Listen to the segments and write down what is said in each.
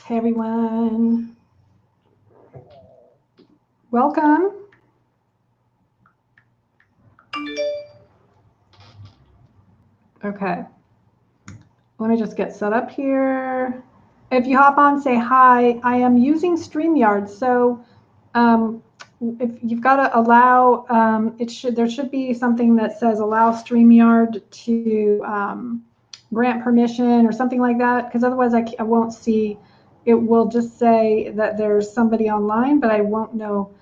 Hey everyone, welcome. Okay, let me just get set up here. If you hop on, say hi. I am using StreamYard, so if you've got to allow, there should be something that says allow StreamYard to grant permission or something like that, because otherwise I won't see. It will just say that there's somebody online, but I won't know.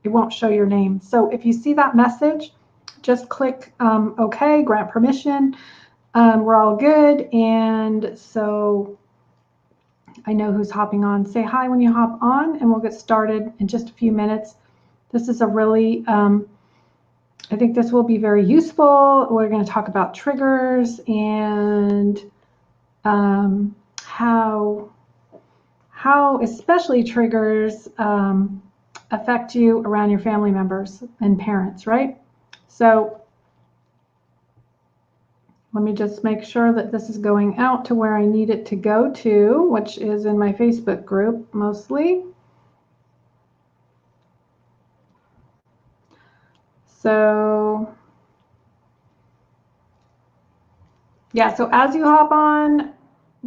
It won't show your name. So if you see that message, just click OK, grant permission. We're all good, and so I know who's hopping on. Say hi when you hop on, and we'll get started in just a few minutes. This is a really, I think this will be very useful. We're going to talk about triggers and how especially triggers affect you around your family members and parents, right? So let me just make sure that this is going out to where I need it to go to, which is in my Facebook group mostly. So yeah, so as you hop on,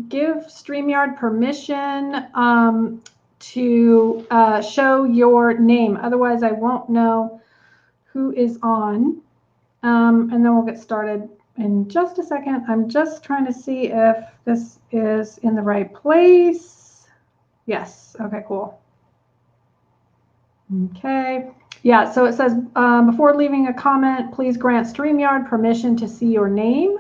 give StreamYard permission to show your name. Otherwise, I won't know who is on. And then we'll get started in just a second. I'm just trying to see if this is in the right place. Yes. Okay, cool. Okay. Yeah, so it says, before leaving a comment, please grant StreamYard permission to see your name.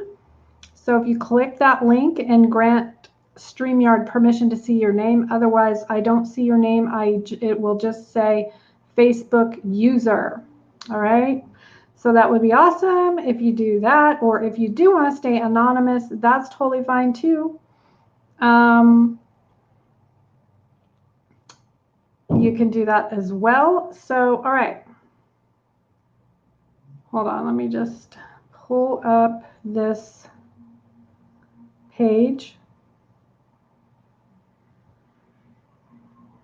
So if you click that link and grant StreamYard permission to see your name, otherwise I don't see your name, it will just say Facebook user. All right. So that would be awesome if you do that, or if you do want to stay anonymous, that's totally fine too. You can do that as well. So, all right. Hold on, let me just pull up this page.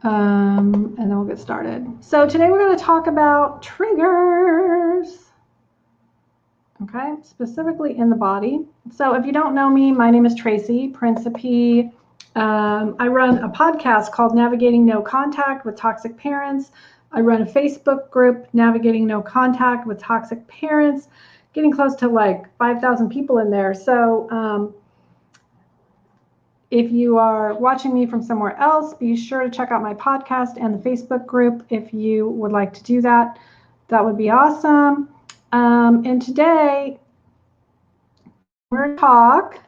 And then we'll get started. So today we're going to talk about triggers. Okay, specifically in the body. So if you don't know me, my name is Tracy Principe. I run a podcast called Navigating No Contact with Toxic Parents. I run a Facebook group, Navigating No Contact with Toxic Parents, getting close to like 5,000 people in there. So if you are watching me from somewhere else, be sure to check out my podcast and the Facebook group if you would like to do that. That would be awesome. And today, we're going to talk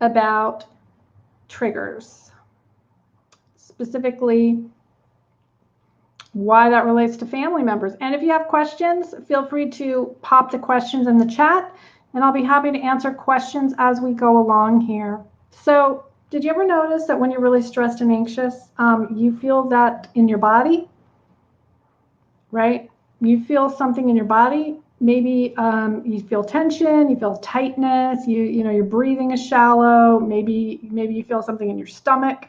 about triggers, specifically why that relates to family members. And if you have questions, feel free to pop the questions in the chat, and I'll be happy to answer questions as we go along here. So, did you ever notice that when you're really stressed and anxious, you feel that in your body, right? You feel something in your body. Maybe you feel tension, you feel tightness, you know your breathing is shallow. Maybe you feel something in your stomach.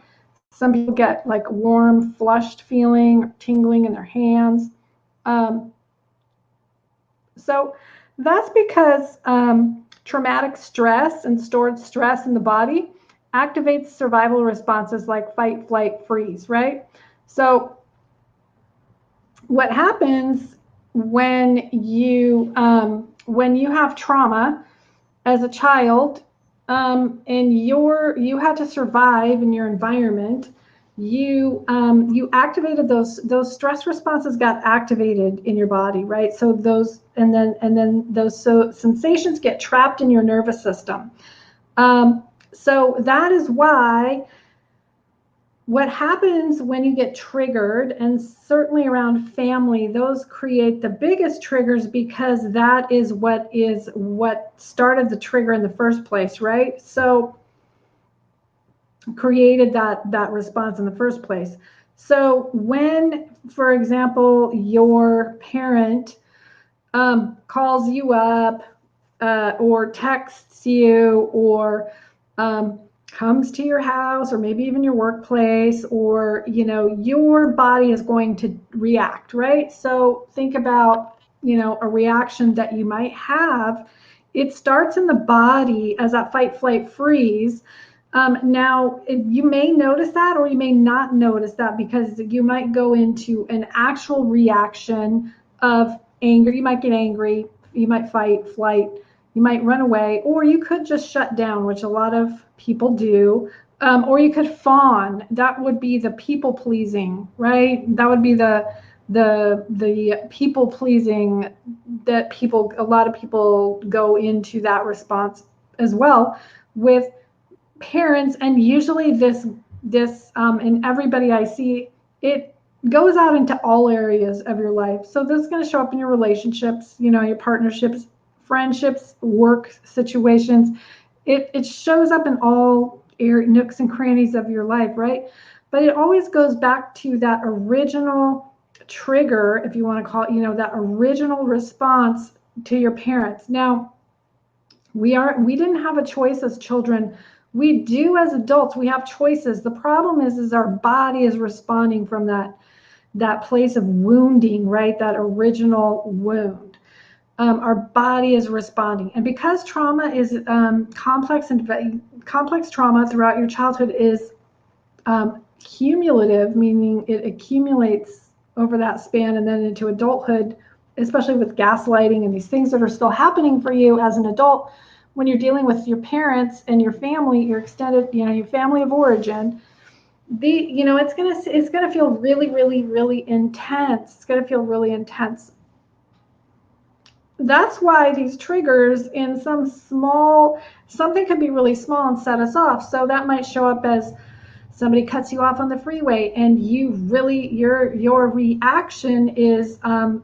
Some people get like warm, flushed feeling, or tingling in their hands. So that's because traumatic stress and stored stress in the body activates survival responses like fight, flight, freeze, right? So what happens when you have trauma as a child, and you had to survive in your environment, you activated those stress responses, got activated in your body, right? So those and then those sensations get trapped in your nervous system. So that is why what happens when you get triggered, and certainly around family, those create the biggest triggers, because that is what started the trigger in the first place, right? So created that response in the first place. So when, for example, your parent calls you up or texts you or comes to your house or maybe even your workplace, or your body is going to react, right? So think about a reaction that you might have. It starts in the body as that fight, flight, freeze. Now you may notice that or you may not notice that, because you might go into an actual reaction of anger. You might get angry, you might fight, flight, you might run away, or you could just shut down, which a lot of people do. Or you could fawn. That would be the people pleasing, right? That would be the people pleasing that a lot of people go into that response as well with parents. And usually this and everybody I see, it goes out into all areas of your life. So this is going to show up in your relationships, your partnerships, friendships, work situations. It shows up in all nooks and crannies of your life, right? But it always goes back to that original trigger, if you want to call it, that original response to your parents. Now, we didn't have a choice as children. We do as adults. We have choices. The problem is our body is responding from that place of wounding, right? That original wound. Our body is responding, and because trauma is complex trauma throughout your childhood is cumulative, meaning it accumulates over that span and then into adulthood, especially with gaslighting and these things that are still happening for you as an adult when you're dealing with your parents and your family, your extended, your family of origin. It's gonna feel really, really, really intense. It's gonna feel really intense. That's why these triggers in something could be really small and set us off. So that might show up as somebody cuts you off on the freeway, and your reaction is a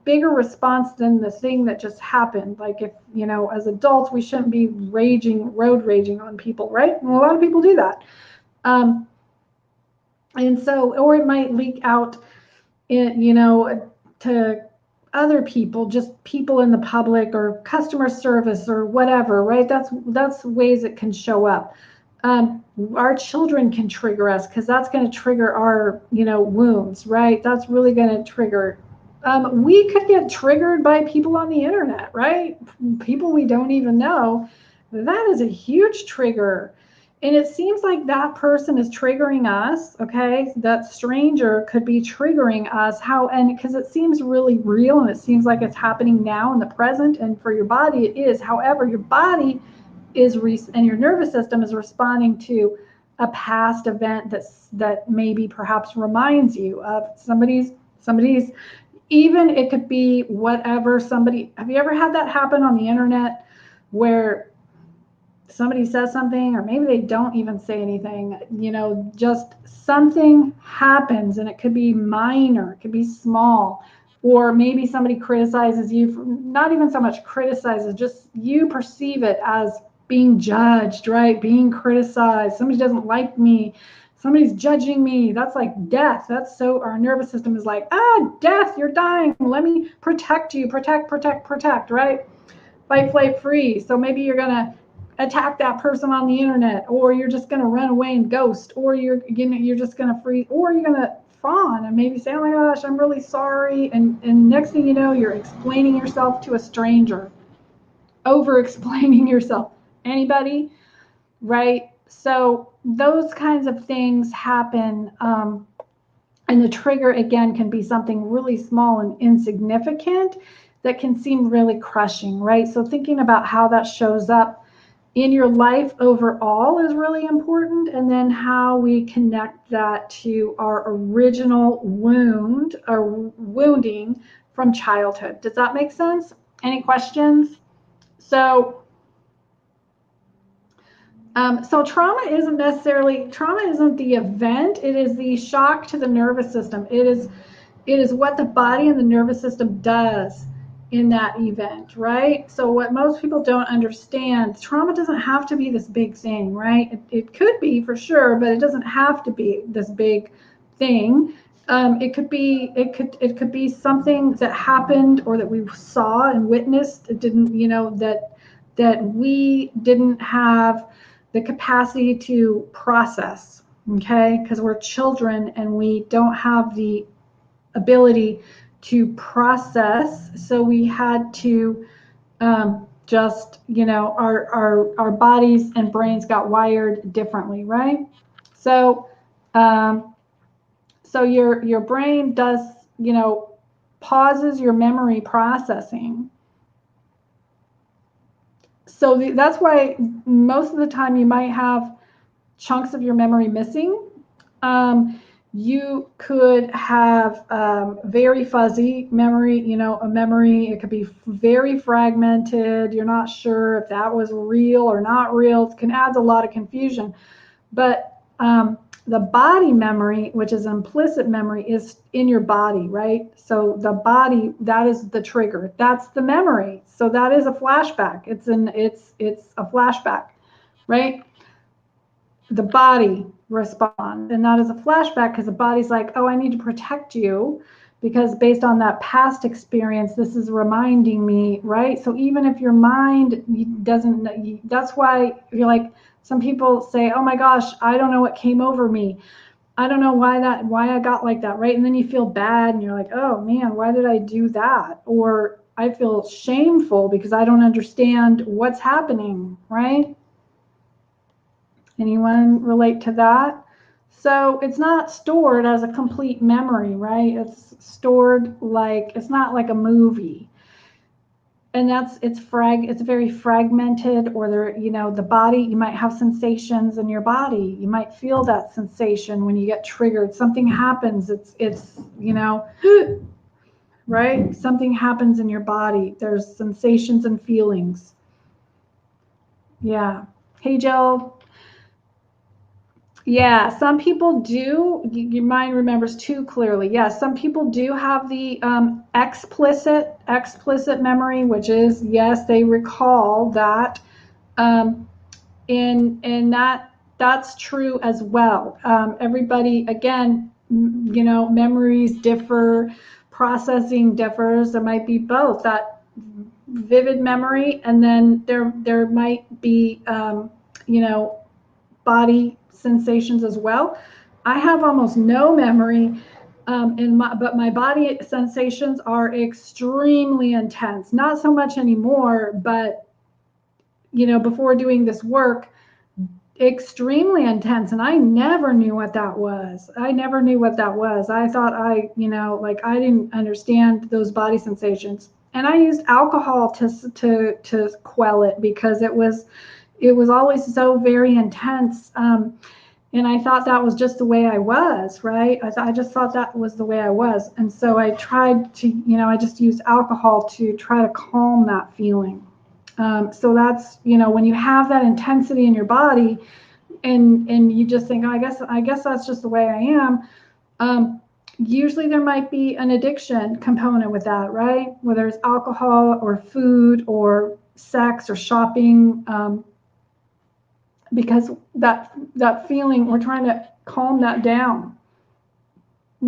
bigger response than the thing that just happened. Like, if as adults, we shouldn't be road raging on people, right? And a lot of people do that. And so, or it might leak out to other people, just people in the public or customer service or whatever, right? That's ways it can show up. Our children can trigger us, because that's going to trigger our wounds, right? That's really going to trigger. We could get triggered by people on the internet, right? People we don't even know. That is a huge trigger. And it seems like that person is triggering us, okay? That stranger could be triggering us. And because it seems really real and it seems like it's happening now in the present, and for your body it is. However, your body and your nervous system is responding to a past event that maybe perhaps reminds you of somebody's, even it could be whatever. Have you ever had that happen on the internet where somebody says something, or maybe they don't even say anything, just something happens, and it could be minor, it could be small, or maybe somebody criticizes you for, not even so much criticizes, just you perceive it as being judged, right? Being criticized. Somebody doesn't like me. Somebody's judging me. That's like death. So our nervous system is like, death, you're dying. Let me protect you. Protect, right? Fight, flight, freeze. So maybe you're going to attack that person on the internet, or you're just going to run away and ghost, or you're just going to freeze, or you're going to fawn and maybe say, oh my gosh, I'm really sorry. And next thing you know, you're explaining yourself to a stranger, over explaining yourself. Anybody? Right? So those kinds of things happen. And the trigger, again, can be something really small and insignificant that can seem really crushing, right? So thinking about how that shows up in your life overall is really important. And then how we connect that to our original wound or wounding from childhood. Does that make sense? Any questions? So trauma isn't the event. It is the shock to the nervous system. It is what the body and the nervous system does in that event, right? So what most people don't understand, trauma doesn't have to be this big thing, right? It could be for sure, but it doesn't have to be this big thing. It could be something that happened or that we saw and witnessed. It didn't, that we didn't have the capacity to process, okay? Because we're children and we don't have the ability to process, so we had to just, our bodies and brains got wired differently, right? So so your brain does, pauses your memory processing. So that's why most of the time you might have chunks of your memory missing. You could have very fuzzy memory, a memory, it could be very fragmented. You're not sure if that was real or not real. It can add a lot of confusion. But the body memory, which is implicit memory, is in your body, right? So the body, that is the trigger. That's the memory. So that is a flashback. It's a flashback, right? The body responds, and that is a flashback because the body's like, oh, I need to protect you because based on that past experience, this is reminding me, right? So even if your mind doesn't, that's why you're like, some people say, oh my gosh, I don't know what came over me. I don't know why I got like that, right? And then you feel bad and you're like, oh man, why did I do that? Or I feel shameful because I don't understand what's happening, right? Anyone relate to that? So it's not stored as a complete memory, right? It's stored like, it's not like a movie. And it's very fragmented, or the body, you might have sensations in your body. You might feel that sensation when you get triggered. Something happens. It's right? Something happens in your body. There's sensations and feelings. Yeah. Hey, Jill. Yeah, some people do. Your mind remembers too clearly. Yes, some people do have the explicit memory, which is, yes, they recall that, and that's true as well. Everybody, again, memories differ, processing differs. There might be both that vivid memory, and then there might be body sensations as well. I have almost no memory, but my body sensations are extremely intense. Not so much anymore, but before doing this work, extremely intense, and I never knew what that was. I thought I didn't understand those body sensations, and I used alcohol to quell it because it was always so very intense. And I thought that was just the way I was, right? I just thought that was the way I was. And so I tried to, I just used alcohol to try to calm that feeling. So that's, when you have that intensity in your body and you just think, oh, I guess that's just the way I am. Usually there might be an addiction component with that, right? Whether it's alcohol or food or sex or shopping, because that feeling, we're trying to calm that down.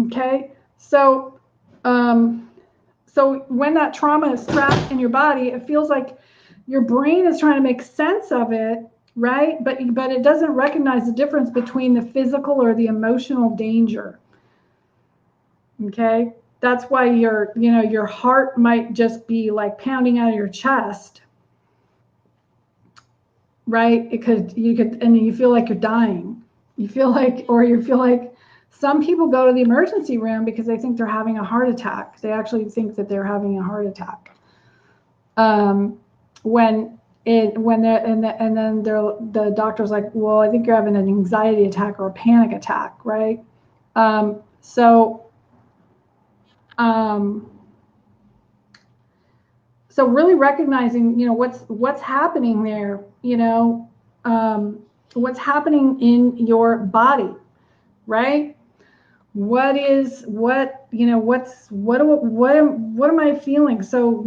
Okay, so so when that trauma is trapped in your body, it feels like your brain is trying to make sense of it, right? But it doesn't recognize the difference between the physical or the emotional danger. Okay, that's why your heart might just be like pounding out of your chest, right? And you feel like you're dying. You feel like some people go to the emergency room because they think they're having a heart attack. They actually think that they're having a heart attack. And then the doctor's like, well, I think you're having an anxiety attack or a panic attack, right? So really recognizing, what's happening there, what's happening in your body, right? What am I feeling? So,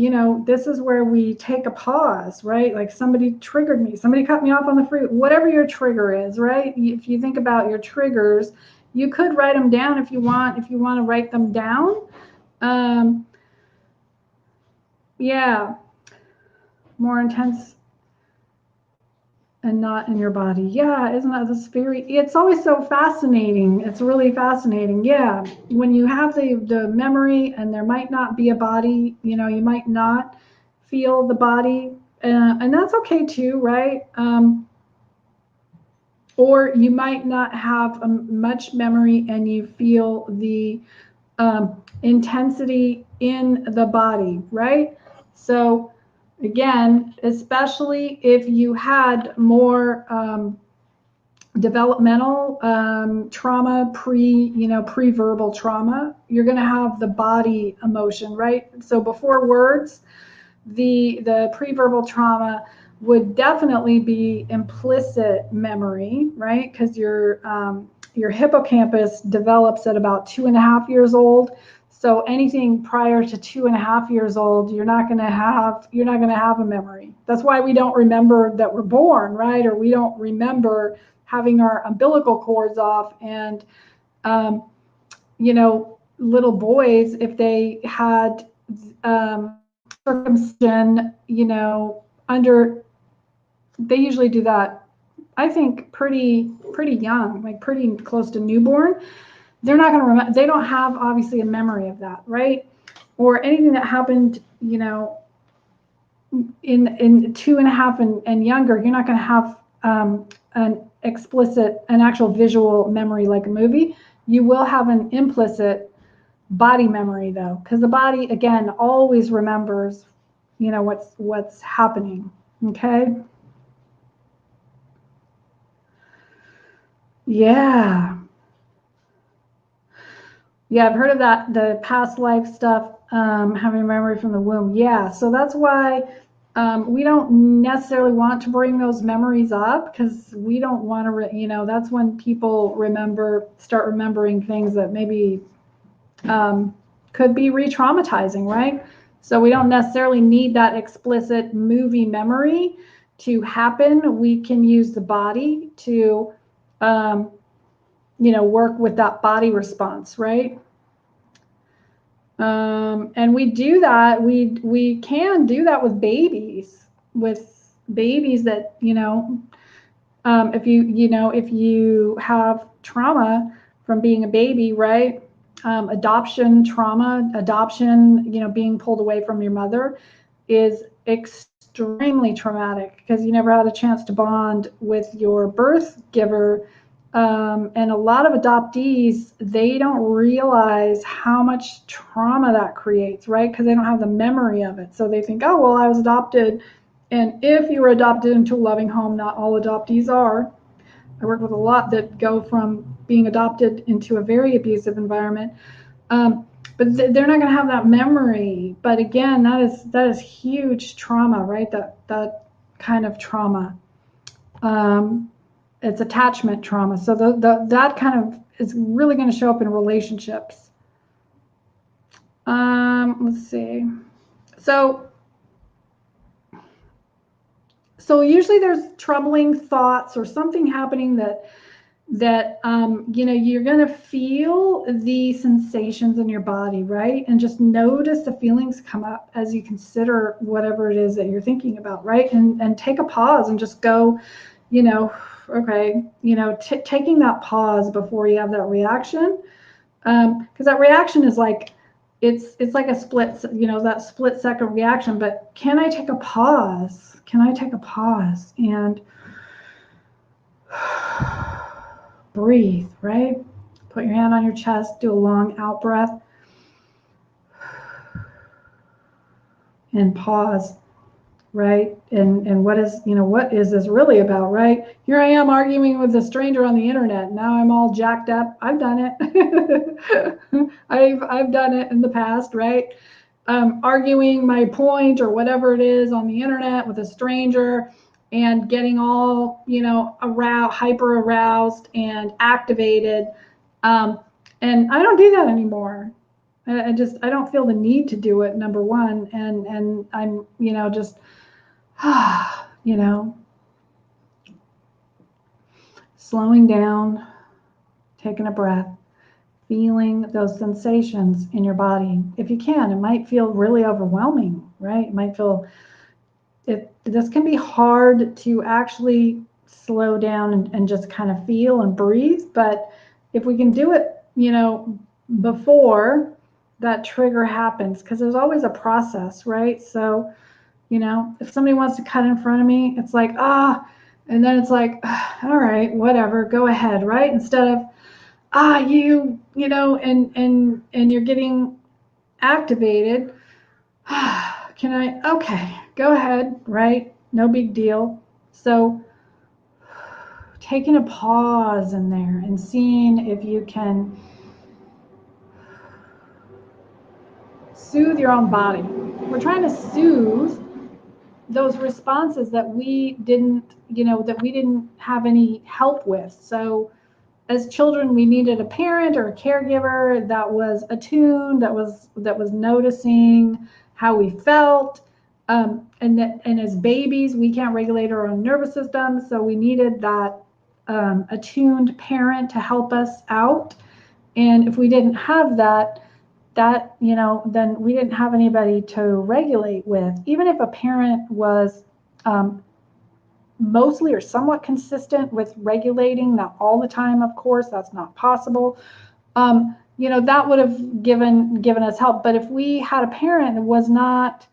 this is where we take a pause, right? Like somebody triggered me, somebody cut me off on the freeway, whatever your trigger is, right? If you think about your triggers, you could write them down if you want to write them down. Yeah, more intense and not in your body. Yeah, isn't that this it's always so fascinating. It's really fascinating. Yeah, when you have the memory and there might not be a body, you might not feel the body, and that's okay too, right? Or you might not have much memory and you feel the intensity in the body, right? So again, especially if you had more developmental trauma, pre-verbal trauma, you're going to have the body emotion, right? So before words, the pre-verbal trauma would definitely be implicit memory, right? Because your hippocampus develops at about 2.5 years old. So anything prior to 2.5 years old, you're not going to have a memory. That's why we don't remember that we're born, right? Or we don't remember having our umbilical cords off. And little boys, if they had circumcision, under, they usually do that, I think, pretty young, like pretty close to newborn. They're not going to remember. They don't have obviously a memory of that, right? Or anything that happened, in 2.5 and younger, you're not going to have an actual visual memory like a movie. You will have an implicit body memory though, because the body again always remembers, what's happening. Okay. Yeah. Yeah, I've heard of that, the past life stuff, having memory from the womb. Yeah, so that's why we don't necessarily want to bring those memories up, because we don't want to, that's when people start remembering things that maybe could be re-traumatizing, right? So we don't necessarily need that explicit movie memory to happen. We can use the body to, work with that body response, right? And we do that. We can do that with babies that, if you have trauma from being a baby, right? Adoption trauma, being pulled away from your mother is extremely traumatic, because you never had a chance to bond with your birth giver. And a lot of adoptees, they don't realize how much trauma that creates, right? Because they don't have the memory of it. So they think, oh, well, I was adopted. And if you were adopted into a loving home, not all adoptees are. I work with a lot that go from being adopted into a very abusive environment. But they're not going to have that memory. But again, that is huge trauma, right? That kind of trauma. It's attachment trauma. So that kind of is really going to show up in relationships. Let's see. So usually there's troubling thoughts or something happening that you're going to feel the sensations in your body, right? And just notice the feelings come up as you consider whatever it is that you're thinking about, right? And take a pause and just go, okay, taking that pause before you have that reaction, because that reaction is like, it's like a split, that split second reaction. But can I take a pause? Can I take a pause and breathe, right? Put your hand on your chest, do a long out breath, and pause, right? And what is this really about, right? Here I am arguing with a stranger on the internet. Now I'm all jacked up. I've done it. I've done it in the past, right? Arguing my point or whatever it is on the internet with a stranger, and getting all, hyper aroused and activated. And I don't do that anymore. I don't feel the need to do it, number one. And I'm, just, slowing down, taking a breath, feeling those sensations in your body. If you can, it might feel really overwhelming, right? It might feel, this can be hard to actually slow down and just kind of feel and breathe. But if we can do it, before that trigger happens, because there's always a process, right? So, if somebody wants to cut in front of me, it's like, and then it's like, all right, whatever, go ahead, right? Instead of, and you're getting activated. Okay, go ahead, right? No big deal. So taking a pause in there and seeing if you can soothe your own body. We're trying to soothe those responses that we didn't have any help with. So as children, we needed a parent or a caregiver that was attuned, that was noticing how we felt. And as babies, we can't regulate our own nervous system, so we needed that attuned parent to help us out. And if we didn't have that, then we didn't have anybody to regulate with. Even if a parent was mostly or somewhat consistent with regulating, not all the time, of course, that's not possible. That would have given us help. But if we had a parent that was not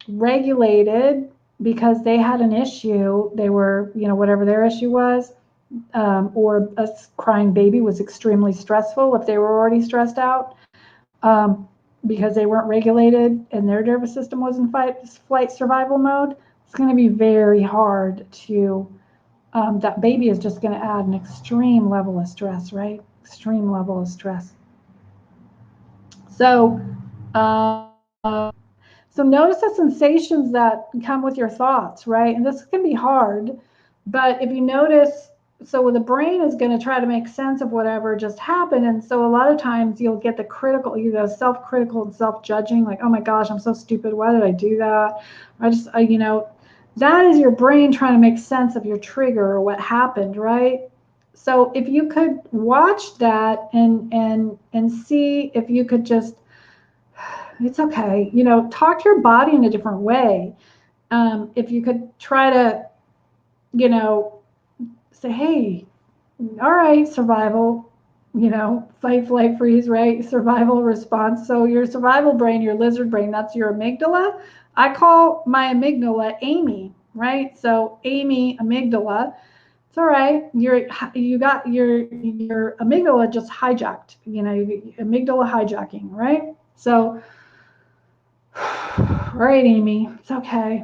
regulated because they had an issue, they were, whatever their issue was, or a crying baby was extremely stressful if they were already stressed out, because they weren't regulated and their nervous system was in flight survival mode, it's going to be very hard to, that baby is just going to add an extreme level of stress, right? Extreme level of stress. So, so notice the sensations that come with your thoughts, right? And this can be hard, but if you notice, so the brain is going to try to make sense of whatever just happened. And so a lot of times you'll get the critical, self-critical and self-judging, like, oh my gosh, I'm so stupid. Why did I do that? That is your brain trying to make sense of your trigger or what happened, right? So if you could watch that and see if you could just, it's okay, talk to your body in a different way. If you could try to, say, hey, all right, survival, fight, flight, freeze, right? Survival response. So your survival brain, your lizard brain, that's your amygdala. I call my amygdala Amy, right? So Amy, amygdala. It's all right. You got your amygdala just hijacked, amygdala hijacking, right? So, all right, Amy, it's okay.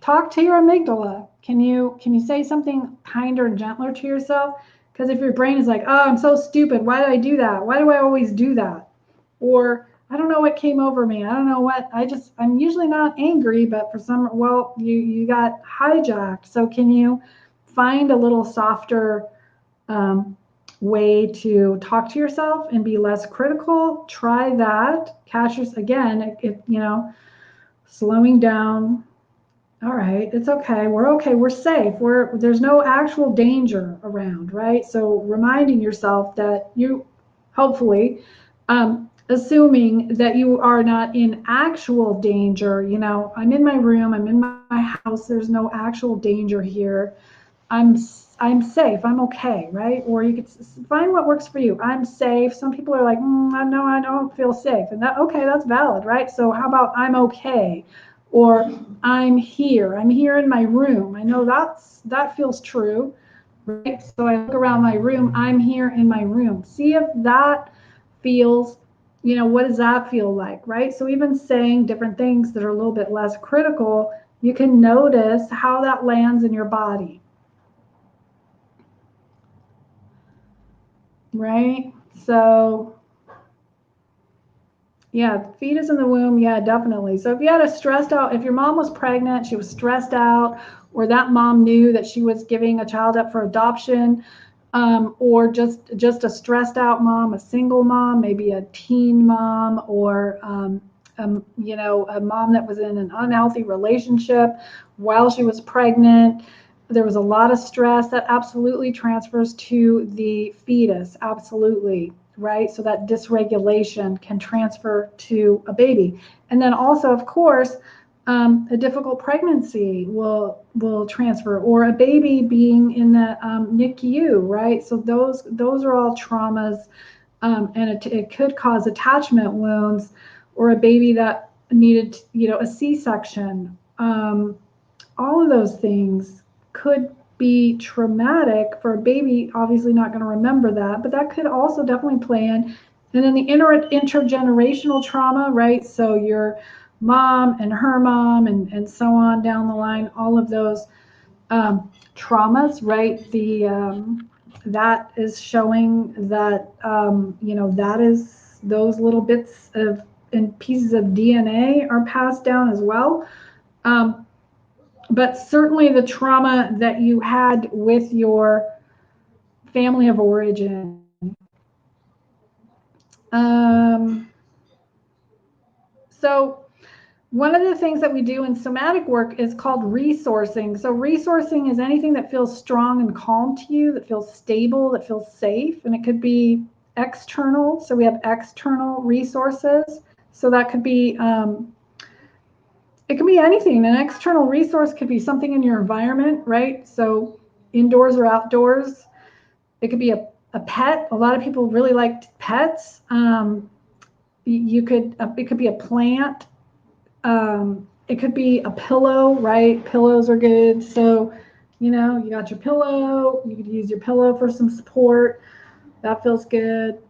Talk to your amygdala. Can you say something kinder and gentler to yourself? Because if your brain is like, oh, I'm so stupid. Why did I do that? Why do I always do that? Or I don't know what came over me. I don't know what, I'm usually not angry, but for some, well, you got hijacked. So can you find a little softer way to talk to yourself and be less critical? Try that. Again, slowing down. All right, it's okay. We're okay. We're safe. There's no actual danger around, right? So reminding yourself that you, hopefully, assuming that you are not in actual danger. I'm in my room. I'm in my house. There's no actual danger here. I'm safe. I'm okay, right? Or you could find what works for you. I'm safe. Some people are like, no, I don't feel safe, and that's valid, right? So how about I'm okay? Or I'm here in my room. I know that feels true, right? So I look around my room, I'm here in my room. See if that feels, what does that feel like, right? So even saying different things that are a little bit less critical, you can notice how that lands in your body, right? So yeah, fetus in the womb, yeah, definitely. So if you had if your mom was pregnant, she was stressed out, or that mom knew that she was giving a child up for adoption, or just a stressed out mom, a single mom, maybe a teen mom, or a mom that was in an unhealthy relationship while she was pregnant. There was a lot of stress that absolutely transfers to the fetus, absolutely. Right? So that dysregulation can transfer to a baby. And then also, of course, A difficult pregnancy will transfer, or a baby being in the NICU, right? So those are all traumas, and it could cause attachment wounds, or a baby that needed, a C-section. All of those things could be traumatic for a baby. Obviously, not going to remember that, but that could also definitely play in. And then the intergenerational trauma, right? So your mom and her mom, and so on down the line, all of those traumas, right? That is showing that, that is, those little bits of and pieces of DNA are passed down as well. But certainly the trauma that you had with your family of origin. So one of the things that we do in somatic work is called resourcing. So resourcing is anything that feels strong and calm to you, that feels stable, that feels safe, and it could be external. So we have external resources. So that could be, it can be anything. An external resource could be something in your environment, right? So indoors or outdoors. It could be a pet. A lot of people really liked pets. It could be a plant. It could be a pillow, right? Pillows are good. So, you got your pillow. You could use your pillow for some support. That feels good.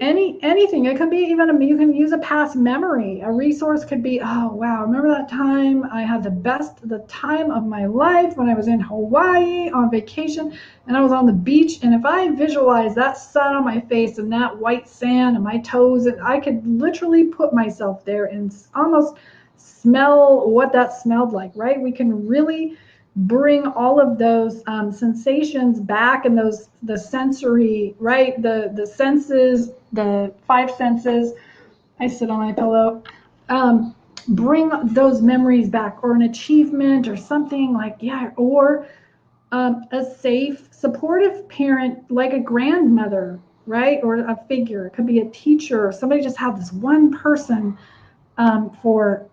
Anything. It could be even you can use a past memory. A resource could be, oh wow, remember that time I had the time of my life when I was in Hawaii on vacation and I was on the beach, and if I visualize that sun on my face and that white sand and my toes, and I could literally put myself there and almost smell what that smelled like, right? We can really bring all of those sensations back, and the sensory, right? The senses, the five senses. I sit on my pillow. Bring those memories back, or an achievement, or something like, yeah, or a safe, supportive parent, like a grandmother, right? Or a figure. It could be a teacher, or somebody just had this one person for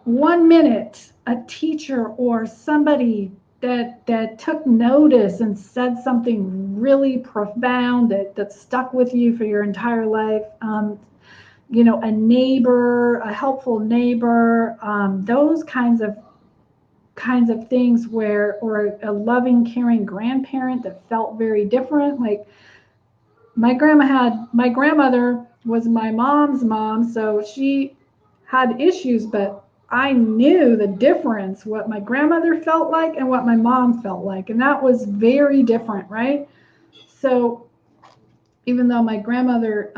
1 minute, a teacher or somebody that took notice and said something really profound that stuck with you for your entire life. A neighbor, a helpful neighbor, those kinds of things, or a loving, caring grandparent that felt very different. Like my grandmother was my mom's mom, so she had issues, but I knew the difference, what my grandmother felt like and what my mom felt like. And that was very different, right? So even though my grandmother,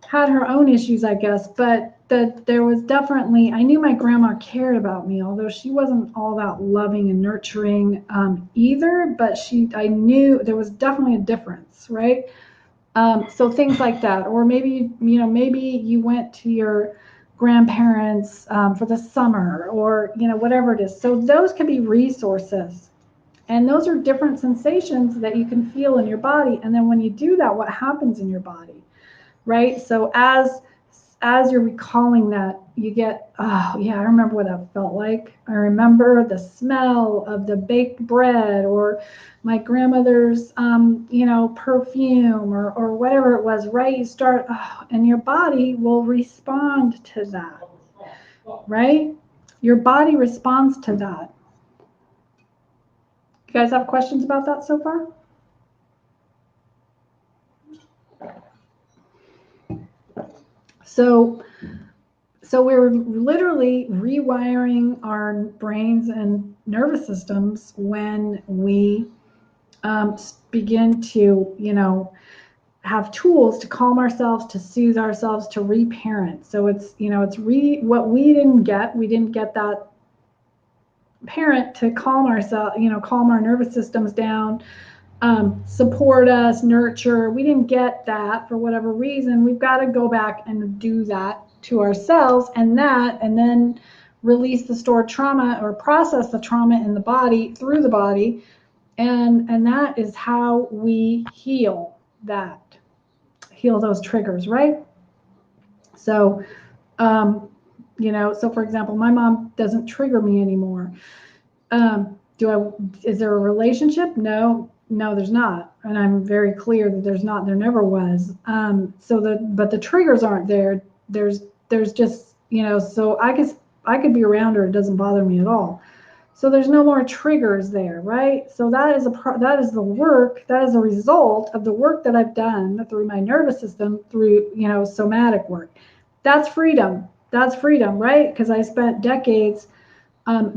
had her own issues, I guess, but there was definitely, I knew my grandma cared about me, although she wasn't all that loving and nurturing either, but I knew there was definitely a difference, right? So things like that. Or maybe you went to your grandparents for the summer, or whatever it is. So those could be resources, and those are different sensations that you can feel in your body. And then when you do that, what happens in your body, right? So as you're recalling that, you get, oh yeah, I remember what that felt like. I remember the smell of the baked bread, or my grandmother's perfume, or whatever it was, right? You start, and your body will respond to that, right? Your body responds to that. You guys have questions about that so far? So we're literally rewiring our brains and nervous systems when we begin to, have tools to calm ourselves, to soothe ourselves, to reparent. So it's what we didn't get that parent to calm ourselves, calm our nervous systems down, support us, nurture. We didn't get that for whatever reason. We've got to go back and do that to ourselves, and then release the stored trauma, or process the trauma in the body, through the body, and that is how we heal those triggers, right? So, so for example, my mom doesn't trigger me anymore. Is there a relationship? No, there's not. And I'm very clear that there's not, there never was. But the triggers aren't there. There's just, so I could be around her. It doesn't bother me at all. So there's no more triggers there, right? So that is the work, that is a result of the work that I've done through my nervous system, through, somatic work. That's freedom. That's freedom, right? Because I spent decades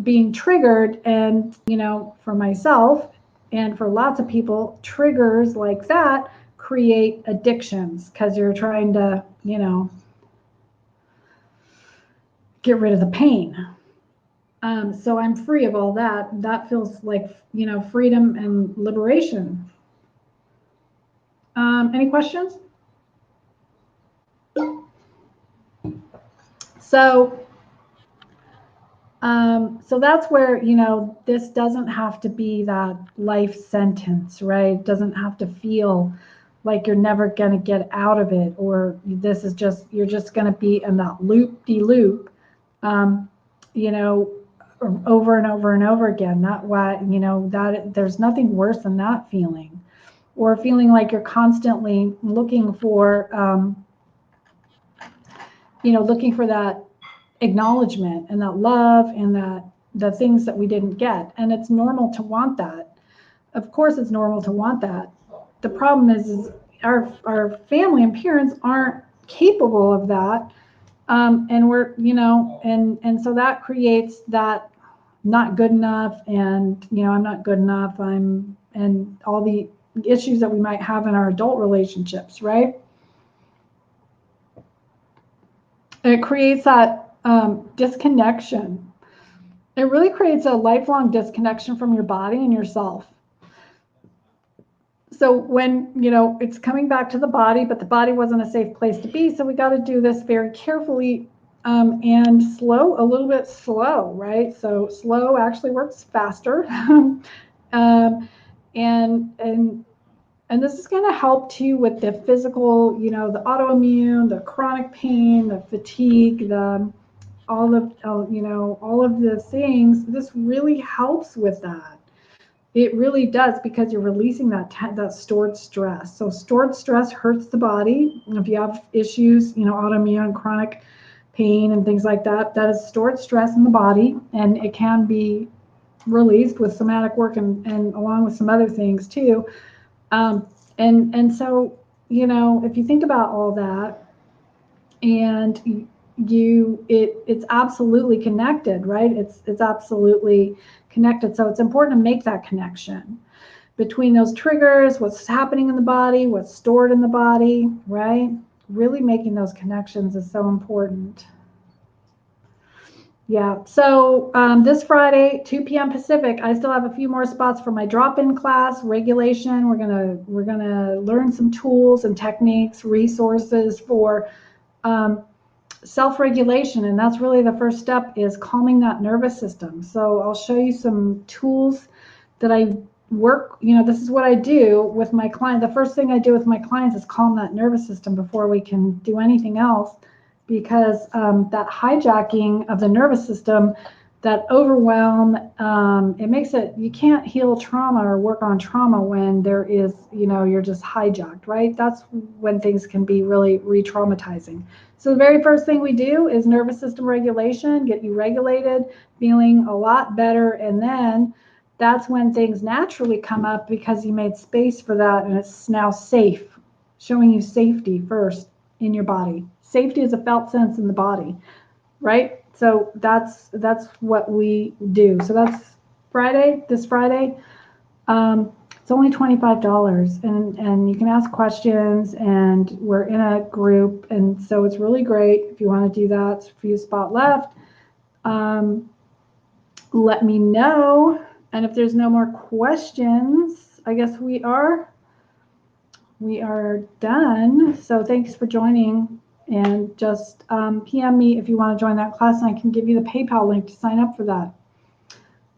being triggered, and for myself and for lots of people, triggers like that create addictions because you're trying to get rid of the pain. So I'm free of all that. That feels like freedom and liberation. Any questions? So that's where, this doesn't have to be that life sentence, right? It doesn't have to feel like you're never going to get out of it, or this is just, you're just going to be in that loop-de-loop, over and over and over again. Not why, that there's nothing worse than that feeling, or feeling like you're constantly looking for, looking for that acknowledgement and that love and that the things that we didn't get. And it's normal to want that. Of course, it's normal to want that. The problem is our family and parents aren't capable of that. And we're, and so that creates that not good enough, and, I'm not good enough, and all the issues that we might have in our adult relationships, right? It creates that disconnection. It really creates a lifelong disconnection from your body and yourself. So when, it's coming back to the body, but the body wasn't a safe place to be. So we got to do this very carefully and a little bit slow, right? So slow actually works faster. And this is going to help too with the physical, the autoimmune, the chronic pain, the fatigue, all of the things. This really helps with that. It really does, because you're releasing that stored stress. So stored stress hurts the body. If you have issues, autoimmune, chronic pain and things like that, that is stored stress in the body, and it can be released with somatic work and along with some other things too. And so, if you think about all that, and it's absolutely connected, right? It's absolutely connected. So it's important to make that connection between those triggers, what's happening in the body, what's stored in the body, right? Really making those connections is so important. Yeah, so this Friday, 2 p.m. Pacific, I still have a few more spots for my drop-in class, regulation. We're gonna learn some tools and techniques, resources for self-regulation, and that's really the first step, is calming that nervous system. So I'll show you some tools that I work, this is what I do with my client. The first thing I do with my clients is calm that nervous system before we can do anything else, because that hijacking of the nervous system, that overwhelm, it makes it, you can't heal trauma or work on trauma when there is, you're just hijacked, right? That's when things can be really re-traumatizing. So the very first thing we do is nervous system regulation, get you regulated, feeling a lot better, and then that's when things naturally come up, because you made space for that, and it's now safe, showing you safety first in your body. Safety is a felt sense in the body, right? So that's what we do. So that's this Friday. It's only $25, and you can ask questions, and we're in a group, and so it's really great if you want to do that. It's a few spots left. Let me know, and if there's no more questions, I guess we are done. So thanks for joining, and just PM me if you want to join that class, and I can give you the PayPal link to sign up for that.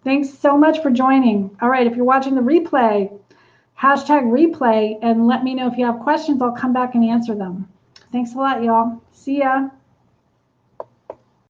Thanks so much for joining. All right, if you're watching the replay, #replay, and let me know if you have questions. I'll come back and answer them. Thanks a lot, y'all. See ya.